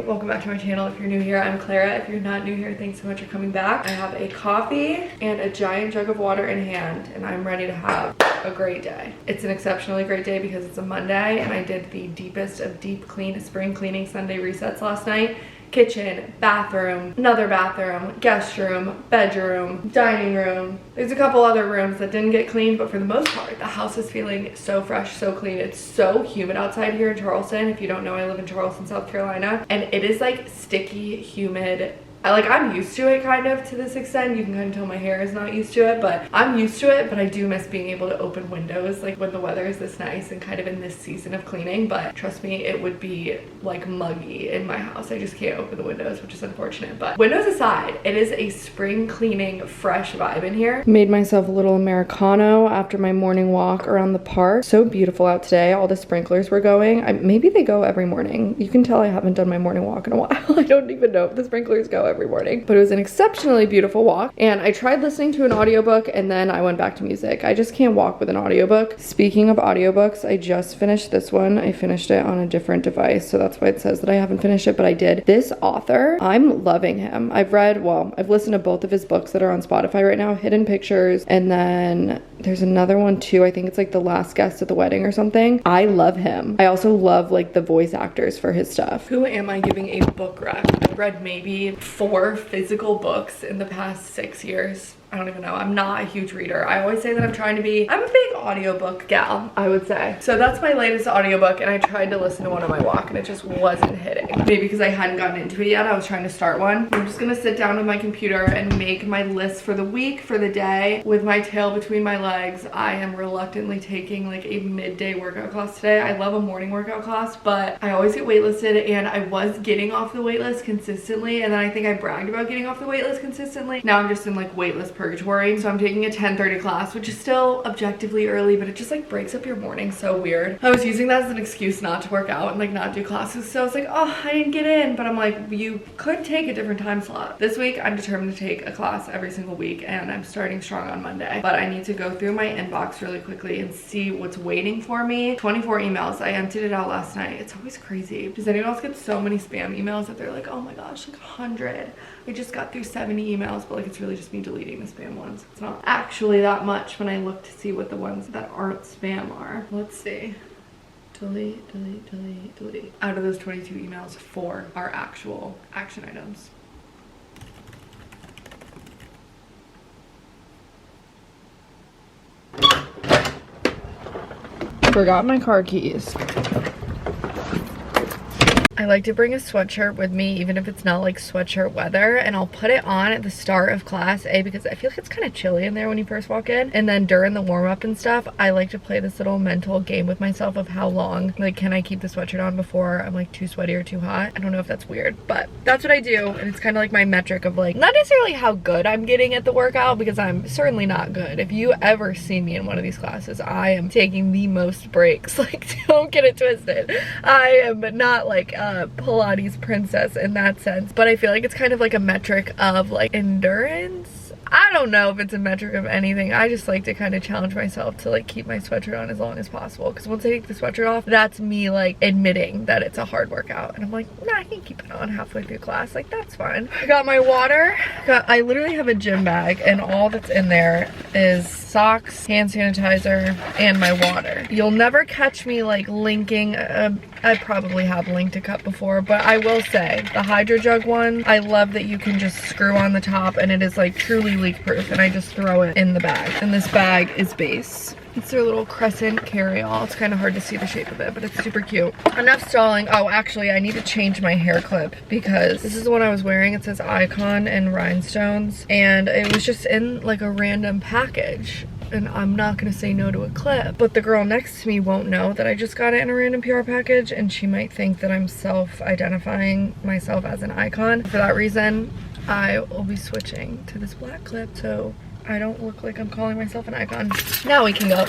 welcome back to my channel. If you're new here, I'm Clara. If you're not new here, thanks so much for coming back. I have a coffee and a giant jug of water in hand, and I'm ready to have a great day. It's an exceptionally great day because it's a Monday, and I did the deepest of deep clean spring cleaning Sunday resets last night. Kitchen, bathroom, another bathroom, guest room, bedroom, dining room. There's a couple other rooms that didn't get cleaned, but for the most part, the house is feeling so fresh, so clean. It's so humid outside here in Charleston. If you don't know, I live in Charleston, South Carolina, and it is like sticky, humid. I'm used to it kind of to this extent. You can kind of tell my hair is not used to it, but I'm used to it. But I do miss being able to open windows like when the weather is this nice and kind of in this season of cleaning. But trust me, it would be like muggy in my house. I just can't open the windows, which is unfortunate. But windows aside, it is a spring cleaning fresh vibe in here. Made myself a little Americano after my morning walk around the park. So beautiful out today. All the sprinklers were going. Maybe they go every morning. You can tell I haven't done my morning walk in a while. I don't even know if the sprinklers go every morning, but it was an exceptionally beautiful walk. And I tried listening to an audiobook and then I went back to music. I just can't walk with an audiobook. Speaking of audiobooks, I just finished this one. I finished it on a different device, so that's why it says that I haven't finished it, but I did. This author, I'm loving him. I've listened to both of his books that are on Spotify right now, Hidden Pictures, and then there's another one too. I think it's like The Last Guest at the Wedding or something. I love him. I also love like the voice actors for his stuff. Who am I giving a book rec? I've read maybe 4 physical books in the past 6 years. I don't even know. I'm not a huge reader. I always say that I'm a big audiobook gal, I would say. So that's my latest audiobook, and I tried to listen to one on my walk and it just wasn't hitting. Maybe because I hadn't gotten into it yet. I was trying to start one. I'm just gonna sit down with my computer and make my list for the week, for the day, with my tail between my legs. I am reluctantly taking like a midday workout class today. I love a morning workout class, but I always get waitlisted, and I was getting off the waitlist consistently, and then I think I bragged about getting off the waitlist consistently. Now I'm just in like waitlist purgatory. So I'm taking a 10:30 class, which is still objectively early, but it just like breaks up your morning so weird. I was using that as an excuse not to work out and like not do classes, so I was like, oh, I didn't get in, but I'm like, you could take a different time slot. This week I'm determined to take a class every single week, and I'm starting strong on Monday, but I need to go through my inbox really quickly and see what's waiting for me. 24 emails. I emptied it out last night. It's always crazy. Does anyone else get so many spam emails that they're like, oh my gosh, like 100? I just got through 70 emails, but like it's really just me deleting the spam ones. It's not actually that much when I look to see what the ones that aren't spam are. Let's see. Delete, delete, delete, delete. Out of those 22 emails, 4 are actual action items. Forgot my car keys. I like to bring a sweatshirt with me, even if it's not like sweatshirt weather, and I'll put it on at the start of class, because I feel like it's kind of chilly in there when you first walk in, and then during the warm-up and stuff, I like to play this little mental game with myself of how long, like, can I keep the sweatshirt on before I'm like too sweaty or too hot. I don't know if that's weird, but that's what I do, and it's kind of like my metric of like, not necessarily how good I'm getting at the workout, because I'm certainly not good. If you ever see me in one of these classes, I am taking the most breaks. Like, don't get it twisted. I am not like Pilates princess in that sense, but I feel like it's kind of like a metric of like endurance. I don't know if it's a metric of anything. I just like to kind of challenge myself to like keep my sweatshirt on as long as possible, because once I take the sweatshirt off, that's me like admitting that it's a hard workout, and I'm like, nah, I can keep it on halfway through class, like that's fine. I got my water. I literally have a gym bag, and all that's in there is socks, hand sanitizer, and my water. You'll never catch me like linking I probably have linked a cup before, but I will say the Hydro Jug one, I love that you can just screw on the top, and it is like truly leak proof, and I just throw it in the bag, and this bag is base. It's their little crescent carry-all. It's kind of hard to see the shape of it, but it's super cute. Enough stalling. Oh, actually, I need to change my hair clip, because this is the one I was wearing. It says Icon and Rhinestones, and it was just in like a random package. And I'm not gonna say no to a clip, but the girl next to me won't know that I just got it in a random PR package, and she might think that I'm self-identifying myself as an icon. For that reason, I will be switching to this black clip so I don't look like I'm calling myself an icon. Now we can go.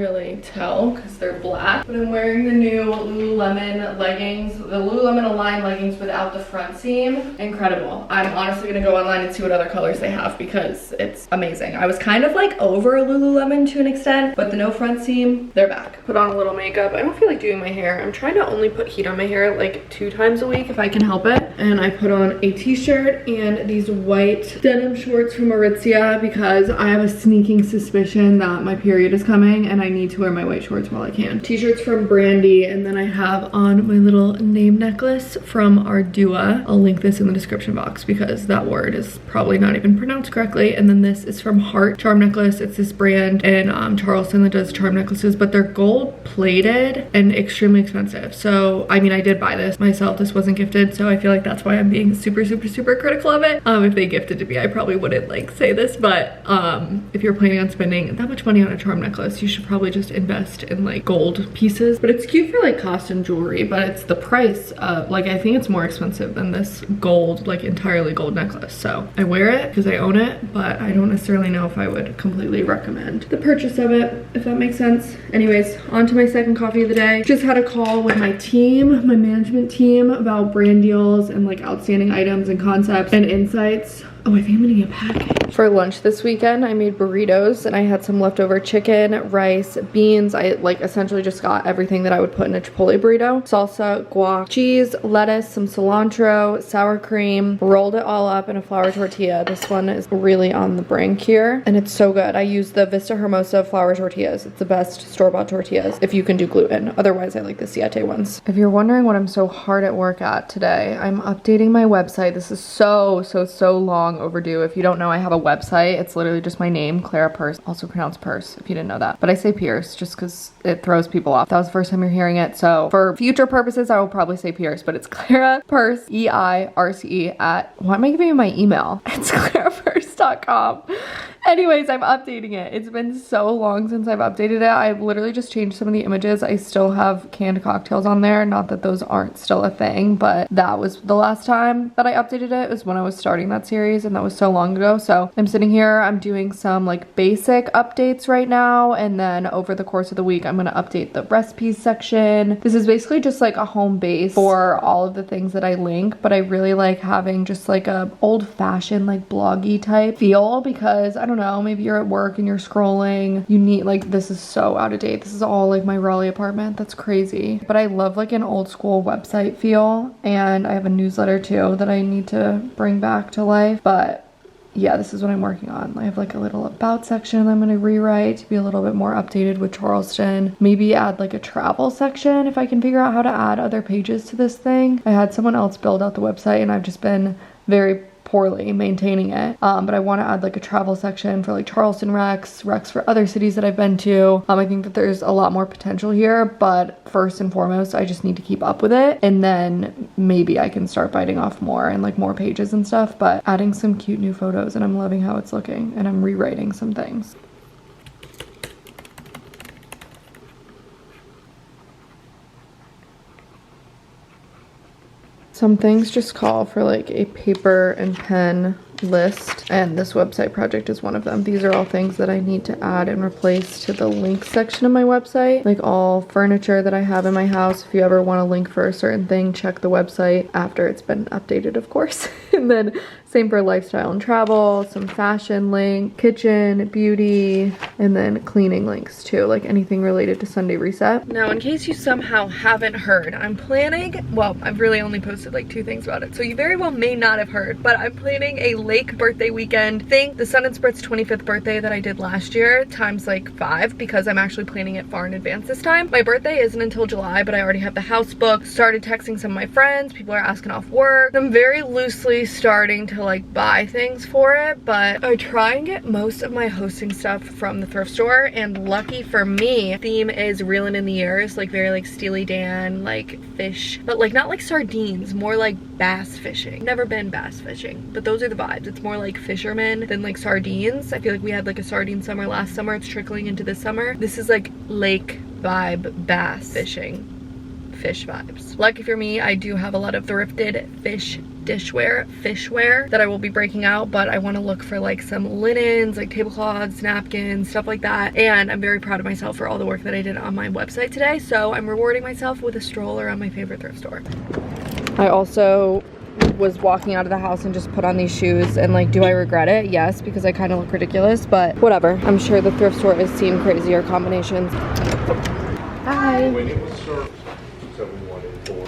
really tell because they're black, but I'm wearing the new Lululemon leggings, the Lululemon Align leggings without the front seam. Incredible. I'm honestly gonna go online and see what other colors they have because it's amazing. I was kind of like over Lululemon to an extent, but the no front seam, they're back. Put on a little makeup. I don't feel like doing my hair. I'm trying to only put heat on my hair like 2 times a week if I can help it. And I put on a t-shirt and these white denim shorts from Aritzia because I have a sneaking suspicion that my period is coming and I need to wear my white shorts while I can. T-shirts from Brandy, and then I have on my little name necklace from Ardua. I'll link this in the description box because that word is probably not even pronounced correctly. And then this is from Heart charm necklace. It's this brand in Charleston that does charm necklaces, but they're gold plated and extremely expensive. So I mean, I did buy this myself. This wasn't gifted, so I feel like that's why I'm being super critical of it. If they gifted to me, I probably wouldn't like say this, but if you're planning on spending that much money on a charm necklace, you should probably just invest in like gold pieces. But it's cute for like costume jewelry, but it's the price of like, I think it's more expensive than this gold, like entirely gold necklace. So I wear it because I own it, but I don't necessarily know if I would completely recommend the purchase of it, if that makes sense. Anyways, on to my second coffee of the day. Just had a call with my team, my management team, about brand deals and like outstanding items and concepts and insights. Oh, I think I'm gonna get a package. For lunch this weekend, I made burritos and I had some leftover chicken, rice, beans. I like essentially just got everything that I would put in a Chipotle burrito. Salsa, guac, cheese, lettuce, some cilantro, sour cream, rolled it all up in a flour tortilla. This one is really on the brink here and it's so good. I use the Vista Hermosa flour tortillas. It's the best store-bought tortillas if you can do gluten. Otherwise, I like the Siete ones. If you're wondering what I'm so hard at work at today, I'm updating my website. This is so long overdue. If you don't know, I have a website. It's literally just my name, Clara Peirce, also pronounced Peirce if you didn't know that. But I say Peirce just because it throws people off. That was the first time you're hearing it. So for future purposes, I will probably say Peirce, but it's Clara Peirce, E-I-R-C-E at, why am I giving you my email? It's clarapeirce.com. Anyways, I'm updating it. It's been so long since I've updated it. I've literally just changed some of the images. I still have canned cocktails on there. Not that those aren't still a thing, but that was the last time that I updated it. It was when I was starting that series, and that was so long ago. So I'm sitting here, I'm doing some like basic updates right now, and then over the course of the week, I'm gonna update the recipes section. This is basically just like a home base for all of the things that I link, but I really like having just like a old-fashioned like bloggy type feel because I don't know, maybe you're at work and you're scrolling, you need like, this is so out of date. This is all like my Raleigh apartment. That's crazy. But I love like an old school website feel, and I have a newsletter too that I need to bring back to life. But yeah, this is what I'm working on. I have like a little about section I'm gonna rewrite to be a little bit more updated with Charleston. Maybe add like a travel section if I can figure out how to add other pages to this thing. I had someone else build out the website and I've just been very poorly maintaining it, but I want to add like a travel section for like Charleston recs for other cities that I've been to. I think that there's a lot more potential here, but first and foremost, I just need to keep up with it, and then maybe I can start biting off more and like more pages and stuff. But adding some cute new photos, and I'm loving how it's looking, and I'm rewriting some things. Some things just call for like a paper and pen list, and this website project is one of them. These are all things that I need to add and replace to the link section of my website, like all furniture that I have in my house. If you ever want to link for a certain thing, check the website after it's been updated, of course. And then same for lifestyle and travel, some fashion link, kitchen, beauty, and then cleaning links too, like anything related to Sunday Reset. Now, in case you somehow haven't heard, I'm planning, well, I've really only posted like 2 things about it, so you very well may not have heard, but I'm planning a lake birthday weekend thing. The Sun and Sprit's 25th birthday that I did last year times like 5, because I'm actually planning it far in advance this time. My birthday isn't until July, but I already have the house booked. Started texting some of my friends. People are asking off work. I'm very loosely starting to like buy things for it, but I try and get most of my hosting stuff from the thrift store, and lucky for me, theme is reeling in the ears, like very like Steely Dan, like fish, but like not like sardines, more like bass fishing. Never been bass fishing, but those are the vibes. It's more like fishermen than like sardines. I feel like we had like a sardine summer last summer. It's trickling into this summer. This is like lake vibe bass fishing, fish vibes. Lucky for me, I do have a lot of thrifted fish dishware, fishware that I will be breaking out, but I want to look for like some linens, like tablecloths, napkins, stuff like that. And I'm very proud of myself for all the work that I did on my website today. So I'm rewarding myself with a stroll around my favorite thrift store. I also was walking out of the house and just put on these shoes, and like, do I regret it? Yes, because I kind of look ridiculous, but whatever. I'm sure the thrift store has seen crazier combinations. Hi. When it was served, 7184.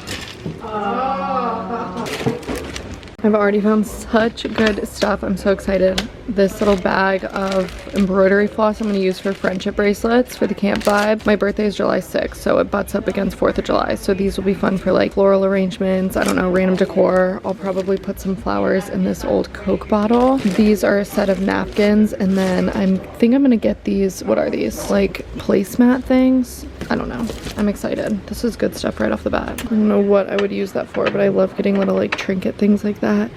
I've already found such good stuff. I'm so excited. This little bag of embroidery floss I'm going to use for friendship bracelets for the camp vibe. My birthday is July 6th, so it butts up against 4th of July. So these will be fun for like floral arrangements, I don't know, random decor. I'll probably put some flowers in this old Coke bottle. These are a set of napkins, and then I think I'm going to get these, what are these? Like placemat things? I don't know. I'm excited. This is good stuff right off the bat. I don't know what I would use that for, but I love getting little like trinket things like that.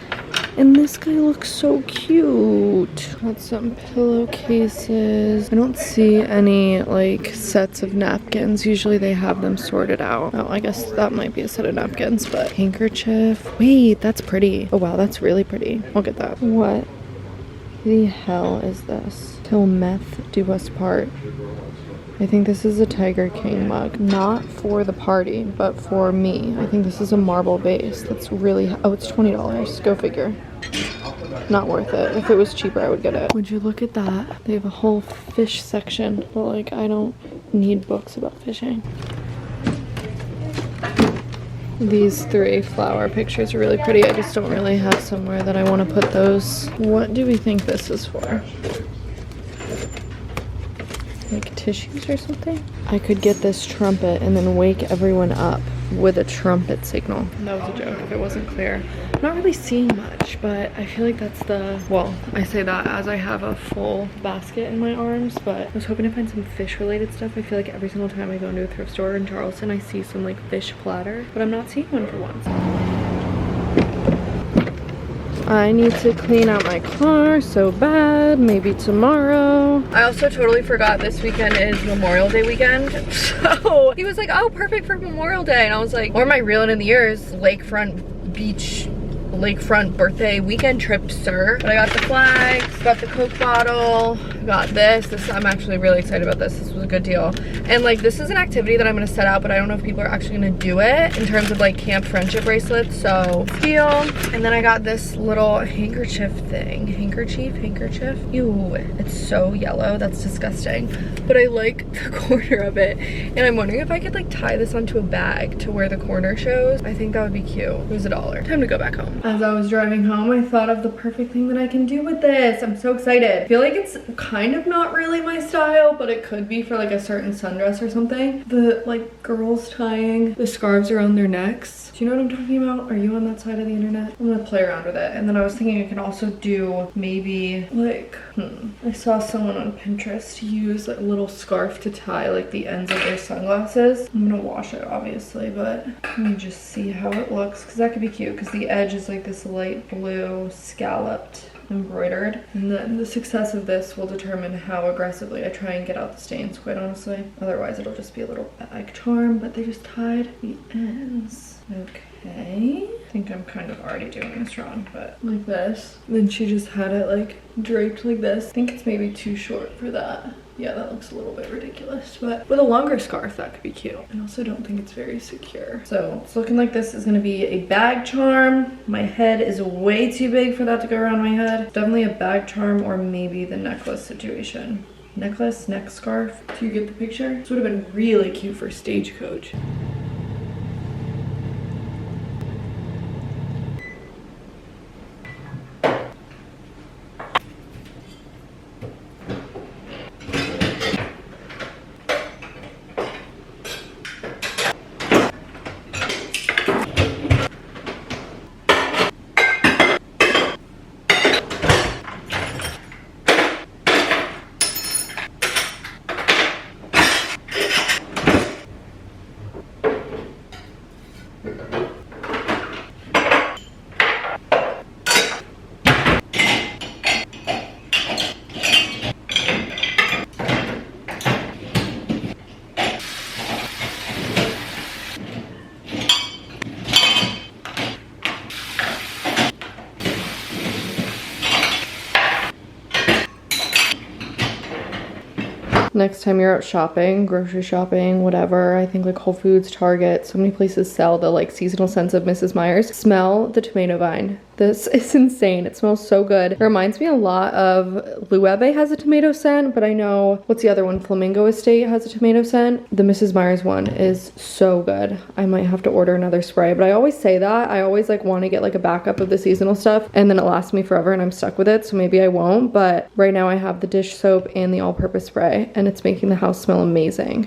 And this guy looks so cute. Got some pillowcases. I don't see any like sets of napkins. Usually they have them sorted out. Oh, I guess that might be a set of napkins, but handkerchief. Wait, that's pretty. Oh wow, that's really pretty. I'll get that. What the hell is this? Till meth do us part. I think this is a Tiger King mug. Not for the party, but for me. I think this is a marble base. That's really, oh, it's $20. Go figure. Not worth it. If it was cheaper, I would get it. Would you look at that? They have a whole fish section, but like, I don't need books about fishing. These 3 flower pictures are really pretty. I just don't really have somewhere that I want to put those. What do we think this is for? Like tissues or something? I could get this trumpet and then wake everyone up with a trumpet signal. That was a joke if it wasn't clear. I'm not really seeing much, but I feel like that's the, well, I say that as I have a full basket in my arms, but I was hoping to find some fish related stuff. I feel like every single time I go into a thrift store in Charleston, I see some like fish platter, but I'm not seeing one for once. I need to clean out my car so bad, maybe tomorrow. I also totally forgot this weekend is Memorial Day weekend. So he was like, oh, perfect for Memorial Day. And I was like, or am I reeling in the years? Lakefront beach, lakefront birthday weekend trip, sir. But I got the flags, got the Coke bottle, got this. I'm actually really excited about this. This was a good deal. And like, this is an activity that I'm gonna set out, but I don't know if people are actually gonna do it in terms of like camp friendship bracelets. So deal. And then I got this little handkerchief thing. Handkerchief. Ew, it's so yellow. That's disgusting. But I like the corner of it. And I'm wondering if I could like tie this onto a bag to where the corner shows. I think that would be cute. It was $1. Time to go back home. As I was driving home, I thought of the perfect thing that I can do with this. I'm so excited. I feel like it's kind of not really my style, but it could be for like a certain sundress or something. The like girls tying the scarves around their necks. Do you know what I'm talking about? Are you on that side of the internet? I'm gonna play around with it. And then I was thinking I can also do maybe like, I saw someone on Pinterest use like a little scarf to tie like the ends of their sunglasses. I'm gonna wash it obviously, but let me just see how it looks, because that could be cute, because the edge is like this light blue scalloped embroidered, and then the success of this will determine how aggressively I try and get out the stains, quite honestly. Otherwise it'll just be a little bag charm, but they just tied the ends. Okay, I think I'm kind of already doing this wrong, but like this. Then she just had it like draped like this. I think it's maybe too short for that. Yeah, that looks a little bit ridiculous, but with a longer scarf, that could be cute. I also don't think it's very secure. So it's looking like this is gonna be a bag charm. My head is way too big for that to go around my head. Definitely a bag charm, or maybe the necklace situation. Necklace, neck scarf. Do you get the picture? This would have been really cute for Stagecoach. next time you're out shopping, grocery shopping, whatever, I think like Whole Foods, Target, so many places sell the like seasonal scents of Mrs. Meyer's. Smell the tomato vine. This is insane. It smells so good. It reminds me a lot of Luebe has a tomato scent, but I know, what's the other one? Flamingo Estate has a tomato scent. The Mrs. Meyer's one is so good. I might have to order another spray, but I always say that. I always like want to get like a backup of the seasonal stuff and then it lasts me forever and I'm stuck with it, so maybe I won't. But right now I have the dish soap and the all-purpose spray and it's making the house smell amazing.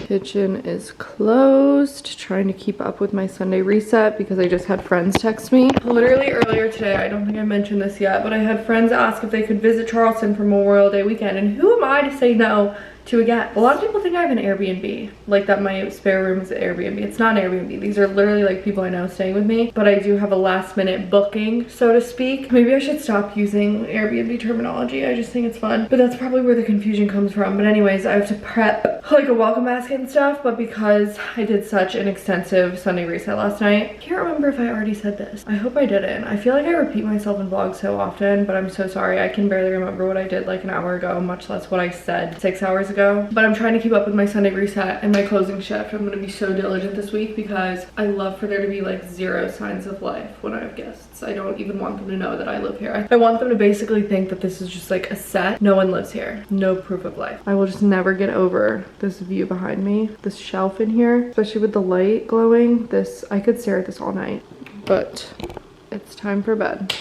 Kitchen is closed. Trying to keep up with my Sunday reset because I just had friends text me. Literally earlier today, I don't think I mentioned this yet, but I had friends ask if they could visit Charleston for Memorial Day weekend, and who am I to say no to a guest? A lot of people think I have an Airbnb, like that my spare room is an Airbnb. It's not an Airbnb. These are literally like people I know staying with me, but I do have a last minute booking, so to speak. Maybe I should stop using Airbnb terminology. I just think it's fun, but that's probably where the confusion comes from. But anyways, I have to prep like a welcome basket and stuff, but because I did such an extensive Sunday reset last night, I can't remember if I already said this. I hope I didn't. I feel like I repeat myself in vlogs so often, but I'm so sorry. I can barely remember what I did like an hour ago, much less what I said 6 hours ago. But I'm trying to keep up with my Sunday reset and my closing shift. I'm gonna be so diligent this week because I love for there to be like zero signs of life when I have guests. I don't even want them to know that I live here. I want them to basically think that this is just like a set. No one lives here. No proof of life. I will just never get over this view behind me. This shelf in here, especially with the light glowing. This, I could stare at this all night, but it's time for bed.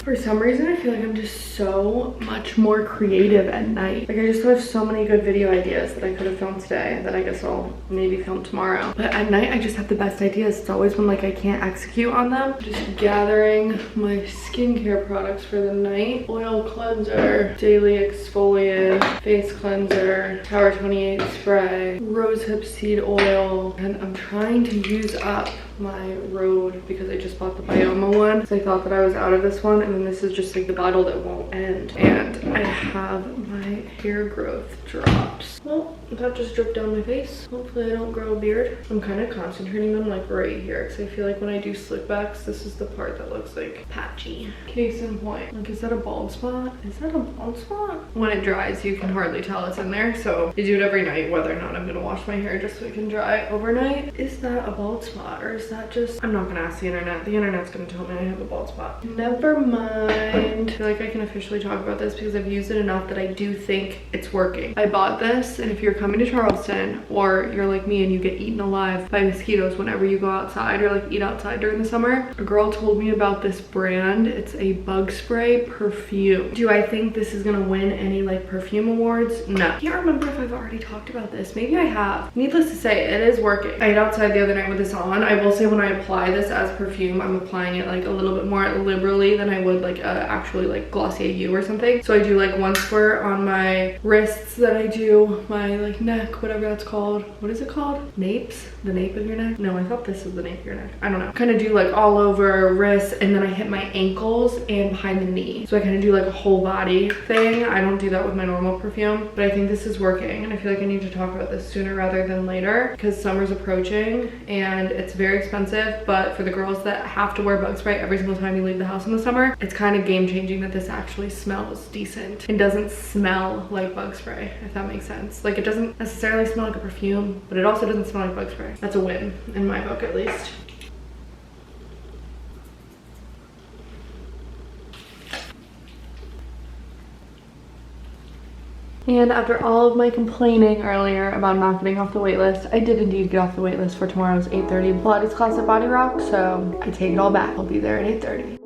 For some reason, I feel like I'm just so much more creative at night. Like I just have so many good video ideas that I could have filmed today that I guess I'll maybe film tomorrow. But at night, I just have the best ideas. It's always when like I can't execute on them. Just gathering my skincare products for the night. Oil cleanser, daily exfoliant, face cleanser, Tower 28 spray, rosehip seed oil, and I'm trying to use up my Rhode because I just bought the Bioma one. So I thought that I was out of this one, and then this is just like the bottle that won't end. And I have my hair growth drops. Well, that just dripped down my face. Hopefully I don't grow a beard. I'm kind of concentrating them like right here because I feel like when I do slick backs, this is the part that looks like patchy. Case in point, like is that a bald spot? Is that a bald spot? When it dries, you can hardly tell it's in there. So I do it every night, whether or not I'm gonna wash my hair just so it can dry overnight. Is that a bald spot or is that just, I'm not gonna ask the internet. The internet's gonna tell me I have a bald spot. Never mind. I feel like I can officially talk about this because I've used it enough that I do think it's working. I bought this, and if you're coming to Charleston or you're like me and you get eaten alive by mosquitoes whenever you go outside or like eat outside during the summer, a girl told me about this brand. It's a bug spray perfume. Do I think this is gonna win any like perfume awards? No. I can't remember if I've already talked about this. Maybe I have. Needless to say, it is working. I ate outside the other night with this on. I will say when I apply this as perfume, I'm applying it like a little bit more liberally than I would like actually like Glossier U or something. So I do like one squirt on my wrists, then I do my like neck, whatever that's called. What is it called? Napes? The nape of your neck? No, I thought this was the nape of your neck. I don't know. Kind of do like all over wrists, and then I hit my ankles and behind the knee. So I kind of do like a whole body thing. I don't do that with my normal perfume, but I think this is working, and I feel like I need to talk about this sooner rather than later because summer's approaching and it's very expensive. But for the girls that have to wear bug spray every single time you leave the house in the summer, it's kind of game changing that this actually smells decent and doesn't smell like bug spray, if that makes sense. Like it doesn't necessarily smell like a perfume, but it also doesn't smell like bug spray. That's a win in my book at least. And after all of my complaining earlier about not getting off the wait list, I did indeed get off the wait list for tomorrow's 8:30 Pilates class at Body Rock, so I take it all back. I'll be there at 8:30.